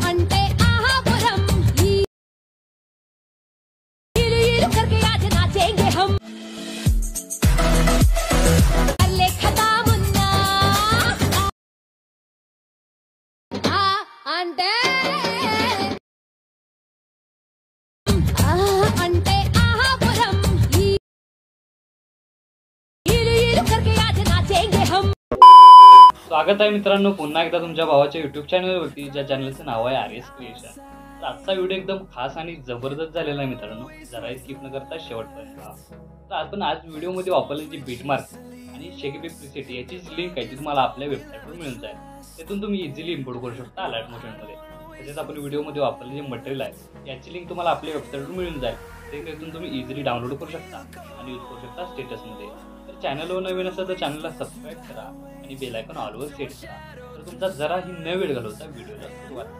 అంటే ఆహాపురం करके आज नाचेंगे हम खता मुन्ना అంటే आहापुरम करके आज नाचेंगे हम। स्वागत आहे मित्रांनो पुन्हा एकदा तुमच्या भावाच्या YouTube चॅनलवरती, ज्या चॅनलचं नाव आहे आर्यस क्रिएशन। तर आजचा व्हिडिओ एकदम खास आणि जबरदस्त झालेला आहे मित्रांनो, जरा स्किप न करता शेवटपर्यंत पहा। तर आपण आज व्हिडिओमध्ये वापरलेली जी बीटमार्क आणि शेकीबी प्रीसेट याची लिंक आहे ती तुम्हाला आपल्या वेबसाईटवर मिळून जाईल। त्यातून तुम्ही इझिली इम्पोर्ट करू शकता अलर्ट मोशनमध्ये। तसेच आपण व्हिडिओमध्ये वापरलेले जे मटेरियल आहे याची लिंक तुम्हाला आपल्या वेबसाईटवर मिळून जाईल। त्यातून तुम्ही इझिली डाउनलोड करू शकता आणि यूज करू शकता स्टेटसमध्ये। तर चॅनलवर नवीन असेल तर चॅनलला सबस्क्राईब करा आणि बेल आयकॉन ऑलवर सेट करा, तर तुमचा जराही न वेळ घालवता व्हिडिओला सुरुवात करा।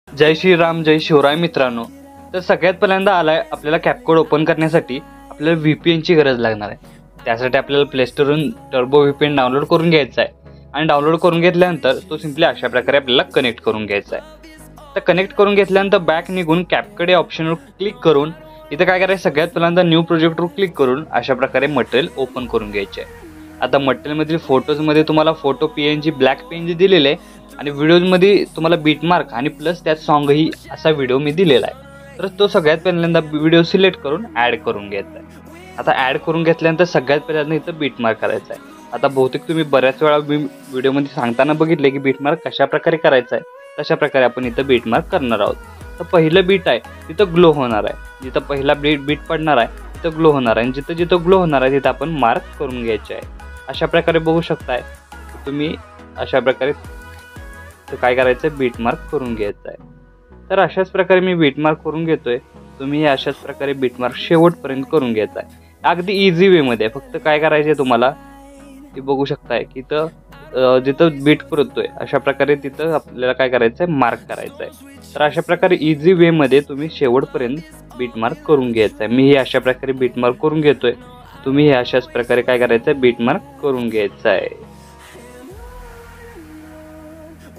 जय श्रीराम, जय शिवराय मित्रांनो। तर सगळ्यात पहिल्यांदा आलाय आपल्याला कॅपकोड ओपन करण्यासाठी आपल्याला VPN ची गरज लागणार आहे। त्यासाठी आपल्याला प्ले स्टोरवरून टर्बो VPN डाउनलोड करून घ्यायचा आहे आणि डाउनलोड करून घेतल्यानंतर तो सिंपली अशा प्रकारे आपल्याला कनेक्ट करून घ्यायचा आहे। तर कनेक्ट करून घेतल्यानंतर बॅक निघून कॅपकडे ऑप्शनवर क्लिक करून इथं काय करायचं, सगळ्यात पहिल्यांदा न्यू प्रोजेक्टवर क्लिक करून अशा प्रकारे मटेरियल ओपन करून घ्यायचे आहे। आता मटेरियलमधील फोटोजमध्ये तुम्हाला फोटो PNG ब्लॅक PNG दिलेले आहे आणि व्हिडिओजमध्ये तुम्हाला बीटमार्क आणि प्लस त्यात सॉन्गही असा व्हिडिओ मी दिलेला आहे। तर तो सगळ्यात पहिल्यांदा व्हिडिओ सिलेक्ट करून ॲड करून घ्यायचा आहे। आता ॲड करून घेतल्यानंतर सगळ्यात पहिल्यांदा इथं बीटमार्क करायचा आहे। आता बहुतेक तुम्ही बऱ्याच वेळा व्हिडिओमध्ये सांगताना बघितले की बीटमार्क कशा प्रकारे करायचा आहे, तशा प्रकारे आपण इथं बीटमार्क करणार आहोत। तर पहिलं बीट आहे तिथं ग्लो होणार आहे, जिथं पहिला बीट पडणार आहे तिथं ग्लो होणार आहे आणि जिथं जिथं ग्लो होणार आहे तिथं आपण मार्क करून घ्यायचे आहे। अशा प्रकारे बघू शकताय तुम्ही, अशा प्रकारे काय करायचं, बीटमार्क करून घ्यायचं आहे। तर अशाच प्रकारे मी बीटमार्क करून घेतोय, तुम्ही अशाच प्रकारे बीटमार्क शेवटपर्यंत करून घ्यायचा आहे। अगदी इझी वेमध्ये फक्त काय करायचे तुम्हाला ते बघू शकताय की जिथं बीट करतोय अशा प्रकारे तिथं आपल्याला काय करायचं आहे, मार्क करायचं आहे। तर अशा प्रकारे इझी वेमध्ये तुम्ही शेवटपर्यंत बीटमार्क करून घ्यायचं आहे। मी हे अशा प्रकारे बीटमार्क करून घेतोय, तुम्ही हे अशाच प्रकारे काय करायचं आहे, बीटमार्क करून घ्यायचं आहे।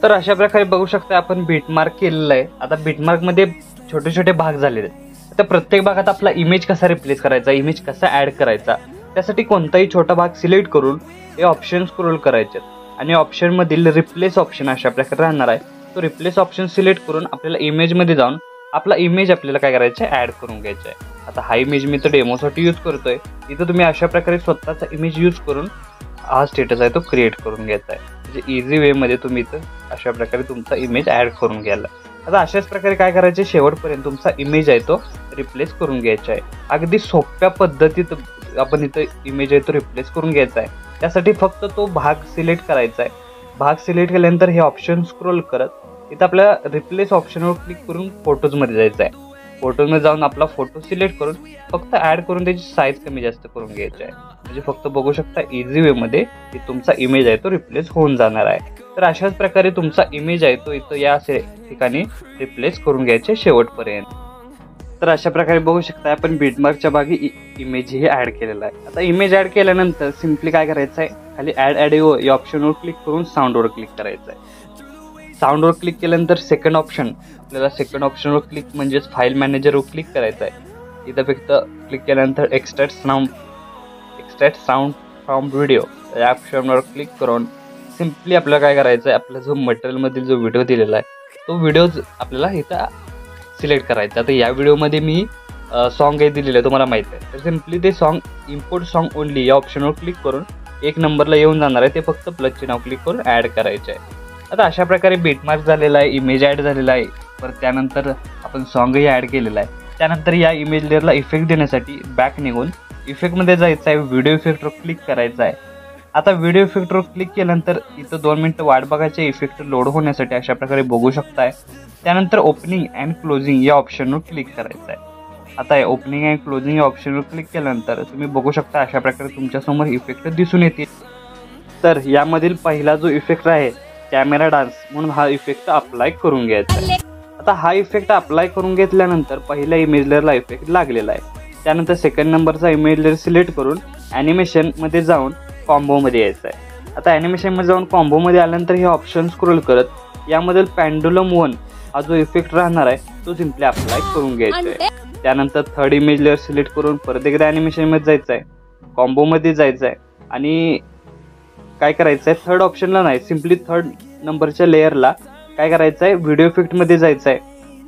तर अशा प्रकारे बघू शकता आपण बीटमार्क केलेलं आहे। आता बीटमार्क मध्ये छोटे छोटे भाग झालेले आहेत। आता प्रत्येक भागात आपला इमेज कसा रिप्लेस करायचा, इमेज कसा ऍड करायचा, त्यासाठी कोणताही छोटा भाग सिलेक्ट करून हे ऑप्शन स्क्रोल करायचे आणि ऑप्शन मधील रिप्लेस ऑप्शन अशा प्रकारे राहणार आहे। तो रिप्लेस ऑप्शन सिलेक्ट करून आपल्याला इमेज मध्ये जाऊन आपला इमेज आपल्याला काय करायचं आहे, ऍड करून घ्यायचा आहे। आता हा इमेज मी तर डेमोसाठी यूज करतोय, इथं तुम्ही अशा प्रकारे स्वतःचा इमेज यूज करून हा स्टेटस आहे तो क्रिएट करून घ्यायचा आहे। म्हणजे इझी वे मध्ये तुम्ही इथं अशा प्रकारे तुमचा इमेज ऍड करून घ्यायला। आता अशाच प्रकारे काय करायचे, शेवटपर्यंत तुमचा इमेज आहे तो रिप्लेस करून घ्यायचा आहे। अगदी सोप्या पद्धतीत आपण इथं इमेज आहे तो रिप्लेस करून घ्यायचा आहे। त्यासाठी फक्त तो भाग सिलेक्ट करायचा आहे। भाग सिलेक्ट केल्यानंतर हे ऑप्शन स्क्रोल करत इथं आपल्याला रिप्लेस ऑप्शनवर क्लिक करून फोटोजमध्ये जायचं आहे। फोटोजमध्ये जाऊन आपला फोटो सिलेक्ट करून फक्त ऍड करून त्याची साईज कमी जास्त करून घ्यायची आहे। म्हणजे फक्त बघू शकता इझी वेमध्ये तुमचा इमेज आहे तो रिप्लेस होऊन जाणार आहे। तर अशाच प्रकारे तुमचा इमेज आहे तो इथं या ठिकाणी रिप्लेस करून घ्यायचे शेवटपर्यंत। तर अशा प्रकारे बघू शकता आपण बीटमार्कच्या भागी इमेज ही ऍड केलेला आहे। आता इमेज ऍड केल्यानंतर सिम्पली काय करायचं आहे, खाली ऍड ऑडिओ या ऑप्शनवर क्लिक करून साऊंडवर क्लिक करायचं आहे। साऊंडवर क्लिक केल्यानंतर सेकंड ऑप्शन, आपल्याला सेकंड ऑप्शनवर क्लिक म्हणजेच फाईल मॅनेजरवर क्लिक करायचं आहे। इथं फक्त क्लिक केल्यानंतर एक्स्ट्रॅक्ट साऊंड फ्रॉम व्हिडिओ या ऑप्शनवर क्लिक करून सिम्पली आपल्याला काय करायचं आहे, आपला जो मटेरियलमधील जो व्हिडिओ दिलेला आहे तो व्हिडिओ आपल्याला इथं सिलेक्ट करायचा। आता या व्हिडिओमध्ये मी सॉन्ग हे दिलेलं आहे तुम्हाला माहिती आहे, तर सिम्पली ते सॉन्ग इम्पोर्ट सॉन्ग ओनली या ऑप्शनवर क्लिक करून 1 नंबरला येऊन जाणार आहे, ते फक्त प्लसचे नाव क्लिक करून ॲड करायचे आहे। आता अशा प्रकारे बीटमार्क झालेला आहे, इमेज ॲड झालेला आहे, परत त्यानंतर आपण सॉन्गही ॲड केलेला आहे। त्यानंतर या इमेज लेअरला इफेक्ट देण्यासाठी बॅक निघून इफेक्टमध्ये जायचं आहे, व्हिडिओ इफेक्टवर क्लिक करायचं आहे। आता व्हिडिओ इफेक्टवर क्लिक केल्यानंतर इथं 2 मिनिटं वाट बघायचे इफेक्ट लोड होण्यासाठी, अशा प्रकारे बघू शकताय। त्यानंतर ओपनिंग अँड क्लोजिंग या ऑप्शनवर क्लिक करायचं आहे। आता ओपनिंग अँड क्लोजिंग या ऑप्शनवर क्लिक केल्यानंतर तुम्ही बघू शकता अशा प्रकारे तुमच्यासमोर इफेक्ट दिसून येतील। तर यामधील पहिला जो इफेक्ट आहे कॅमेरा डान्स म्हणून हा इफेक्ट अप्लाय करून घ्यायचा आहे। आता हा इफेक्ट अप्लाय करून घेतल्यानंतर पहिल्या इमेज लेअरला इफेक्ट लागलेला आहे। त्यानंतर सेकंड नंबरचा इमेज लेअर सिलेक्ट करून ॲनिमेशन मध्ये जाऊन कॉम्बो मध्ये यायचं आहे। आता ॲनिमेशन मध्ये जाऊन कॉम्बो मध्ये आल्यानंतर हे ऑप्शन स्क्रोल करत यामधील पेंडुलम 1 हा जो इफेक्ट राहणार आहे तो सिम्पली अप्लाय करून घ्यायचा आहे। त्यानंतर थर्ड इमेज लेअर सिलेक्ट करून परत एकदा ॲनिमेशन मध्ये जायचं आहे, कॉम्बो मध्ये जायचं आहे आणि काय करायचं आहे, थर्ड ऑप्शनला नाही, सिम्पली थर्ड नंबरच्या लेअरला काय करायचं आहे, व्हिडिओ इफेक्ट मध्ये जायचं आहे।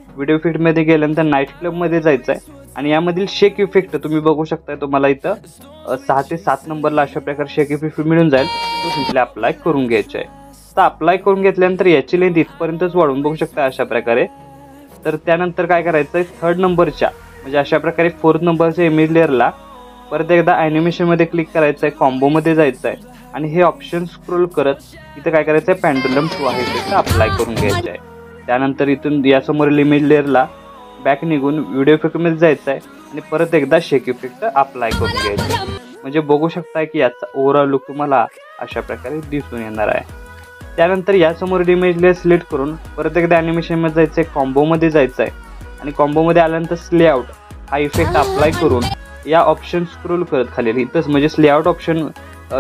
व्हिडिओ इफेक्ट मध्ये गेल्यानंतर नाईट क्लब मध्ये जायचं आहे आणि यामधील शेक इफेक्ट तुम्ही बघू शकता, तुम्हाला इथं 6 ते 7 नंबरला अशा प्रकारे शेक इफेक्ट मिळून जाईल, तो सिम्पली अप्लाय करून घ्यायचा आहे। तर अप्लाय करून घेतल्यानंतर याची लेंथ इथपर्यंतच वाढवून बघू शकता अशा प्रकारे। तर त्यानंतर काय करायचं आहे, थर्ड नंबरच्या म्हणजे अशा प्रकारे फोर्थ नंबरच्या इमेज लेअरला परत एकदा ॲनिमेशन मध्ये क्लिक करायचं आहे, कॉम्बो मध्ये जायचं आहे आणि हे ऑप्शन स्क्रोल करत इथं काय करायचं आहे, पेंडुलम 2 आहे ते अप्लाय करून घ्यायचं आहे। त्यानंतर इथून यासमोरील इमेज लेअरला बॅक निघून व्हिडिओ इफेक्ट मध्ये जायचं आहे आणि परत एकदा शेक इफेक्ट अप्लाय करून घ्यायचं आहे। म्हणजे बघू शकता की याचा ओव्हरऑल लुक तुम्हाला अशा प्रकारे दिसून येणार आहे। त्यानंतर यासमोरील इमेज लेअर सिलेक्ट करून परत एकदा ॲनिमेशन मध्ये जायचं आहे, कॉम्बो मध्ये जायचं आहे आणि कॉम्बो मध्ये आल्यानंतर स्लेआउट हा इफेक्ट अप्लाय करून या ऑप्शन स्क्रोल करत खाली इथंच म्हणजे स्लेआउट ऑप्शन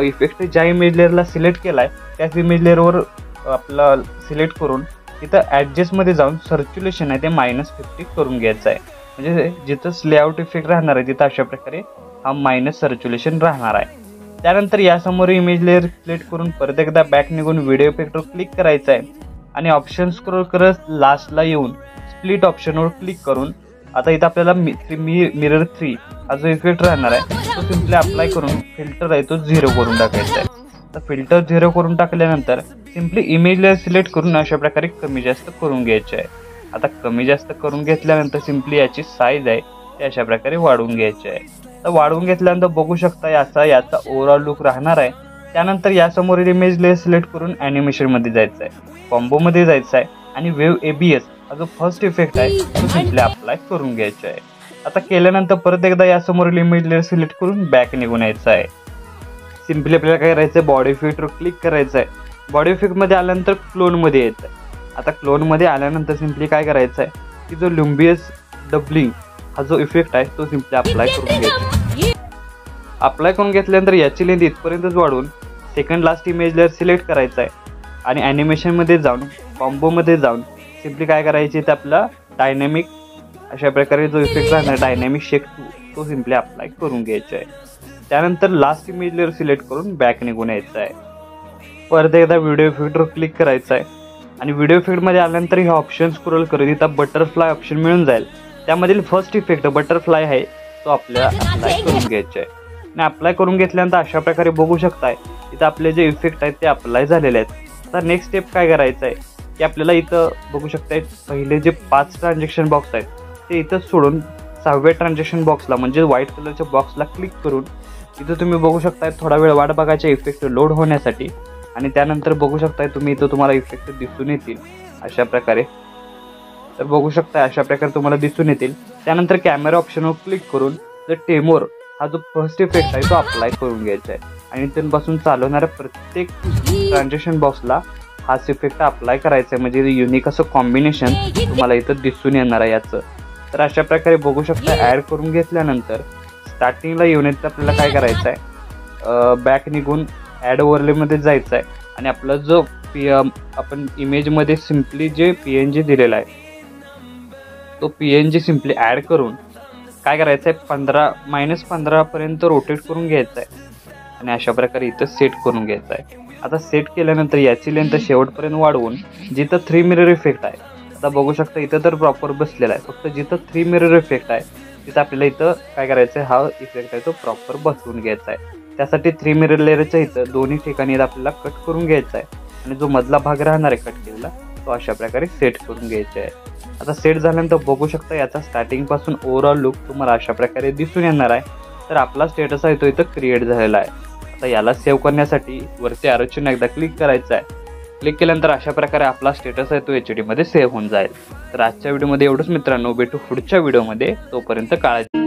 इफेक्ट ज्या इमेज लेअरला सिलेक्ट केलाय त्याच इमेज लेअरवर आपला सिलेक्ट करून तिथं ॲडजस्ट मध्ये जाऊन सर्क्युलेशन आहे ते -50 करून घ्यायचं आहे। म्हणजे जिथं स्लेआउट इफेक्ट राहणार आहे तिथं अशा प्रकारे हा मायनस सर्क्युलेशन राहणार आहे। त्यानंतर यासमोर इमेज लेअर सिलेक्ट करून परत एकदा बॅक निघून व्हिडिओ इफेक्टवर क्लिक करायचं आहे आणि ऑप्शन स्क्रोल करत लास्टला येऊन स्प्लिट ऑप्शनवर क्लिक करून आता इथं आपल्याला मिरर 3 हा जो इफेक्ट राहणार आहे तो सिम्पली अप्लाय करून फिल्टर आहे तो 0 करून टाकायचा आहे। तर फिल्टर 0 करून टाकल्यानंतर सिम्पली इमेज लेअर सिलेक्ट करून अशा प्रकारे कमी जास्त करून घ्यायचे आहे। आता कमी जास्त करून घेतल्यानंतर सिम्पली याची साईज आहे ते अशा प्रकारे वाढवून घ्यायची आहे। तर वाढवून घेतल्यानंतर बघू शकता याचा ओव्हरऑल लुक राहणार आहे। त्यानंतर यासमोरील इमेज लेअर सिलेक्ट करून ॲनिमेशन मध्ये जायचं आहे, कॉम्बो मध्ये जायचं आहे आणि वेव्ह ABS हा जो फर्स्ट इफेक्ट आहे तो सिम्पली अप्लाय करून घ्यायचा आहे। आता केल्यानंतर परत एकदा यासमोरील इमेज लेअर सिलेक्ट करून बॅक निघून यायचं आहे। सिम्पली आपल्याला काय करायचं आहे, बॉडी इफेक्टवर क्लिक करायचं आहे, बॉडी इफेक्ट मध्ये आल्यानंतर क्लोन मध्ये यायचं आहे। आता क्लोन मध्ये आल्यानंतर सिम्पली काय करायचं आहे की जो लुम्बियस डबलिंग हा जो इफेक्ट आहे तो सिम्पली अप्लाय करून घ्यायचा। अप्लाय करून घेतल्यानंतर याची लेंथ इथपर्यंतच वाढवून second last image layer select करायचा आहे आणि ॲनिमेशन मध्ये जाऊन कॉम्बो मध्ये जाऊन सिम्पली काय करायचे तर आपला डायनॅमिक अशा प्रकारे जो इफेक्ट राहणार डायनॅमिक शेक तो सिम्पली अप्लाय करून घ्यायचा आहे। त्यानंतर लास्ट इमेज लेअर सिलेक्ट करून बॅक निघून यायचं आहे। परत एकदा व्हिडिओ इफेक्टवर क्लिक करायचं आहे आणि व्हिडिओ इफेक्ट मध्ये आल्यानंतर हे ऑप्शन स्क्रोल करत इथं बटरफ्लाय ऑप्शन मिळून जाईल, त्यामधील फर्स्ट इफेक्ट बटरफ्लाय आहे तो आपल्याला अप्लाय करून घ्यायचा आहे। आणि अप्लाय करून घेतल्यानंतर अशा प्रकारे बघू शकताय इथं आपले जे इफेक्ट आहेत ते अप्लाय झालेले आहेत। आता नेक्स्ट स्टेप काय करायचं आहे की आपल्याला इथं बघू शकताय पहिले जे 5 ट्रान्झॅक्शन बॉक्स आहेत ते इथं सोडून 6व्या ट्रान्झॅक्शन बॉक्सला म्हणजे व्हाईट कलरच्या बॉक्सला क्लिक करून इथं तुम्ही बघू शकताय थोडा वेळ वाट बघायचे इफेक्ट लोड होण्यासाठी आणि त्यानंतर बघू शकताय तुम्ही इथं तुम्हाला इफेक्ट दिसून येतील अशा प्रकारे। तर बघू शकताय अशा प्रकारे तुम्हाला दिसून येतील। त्यानंतर कॅमेरा ऑप्शनवर क्लिक करून जर टेमोर हा जो फर्स्ट इफेक्ट आहे तो अप्लाय करून घ्यायचा आहे आणि इथूनपासून चालवणाऱ्या प्रत्येक ट्रान्झॅक्शन बॉक्सला हाच इफेक्ट अप्लाय करायचा आहे, म्हणजे युनिक असं कॉम्बिनेशन तुम्हाला इथं दिसून येणार आहे याचं। तर अशा प्रकारे बघू शकता ॲड करून घेतल्यानंतर स्टार्टिंगला येऊन येतं आपल्याला काय करायचं आहे, बॅक निघून ॲड ओव्हरलेमध्ये जायचं आहे आणि आपला जो आपण इमेजमध्ये सिम्पली जे PNG दिलेला आहे तो PNG सिम्पली ॲड करून काय करायचं आहे -15 पर्यंत रोटेट करून घ्यायचं आहे आणि अशा प्रकारे इथं सेट करून घ्यायचं आहे। आता सेट केल्यानंतर याची लेंथ शेवटपर्यंत वाढवून जिथं 3 मिरर इफेक्ट आहे आता बघू शकता इथं तर प्रॉपर बसलेला आहे, फक्त जिथं 3 मिरर इफेक्ट आहे तिथं आपल्याला इथं काय करायचं आहे हा इफेक्ट आहे तो प्रॉपर बसवून घ्यायचा आहे। त्यासाठी 3 मिरर लेअरच्या इथं दोन्ही ठिकाणी आपल्याला कट करून घ्यायचा आहे आणि जो मधला भाग राहणार आहे कट केलेला तो अशा प्रकारे सेट करून घ्यायचा आहे। आता सेट झाल्यानंतर बघू शकता याचा स्टार्टिंग पासून ओव्हरऑल लुक तुम्हाला अशा प्रकारे दिसून येणार आहे। तर आपला स्टेटस आहे तो इथं क्रिएट झालेला आहे। आता याला सेव्ह करण्यासाठी वरती ॲरो चिन्ह एकदा क्लिक करायचं आहे, क्लिक केल्यानंतर अशा प्रकारे आपला स्टेटस आहे तो HD मध्ये सेव्ह होऊन जाईल। तर आजच्या व्हिडिओमध्ये एवढंच मित्रांनो, भेटू पुढच्या व्हिडिओमध्ये, तोपर्यंत काळजी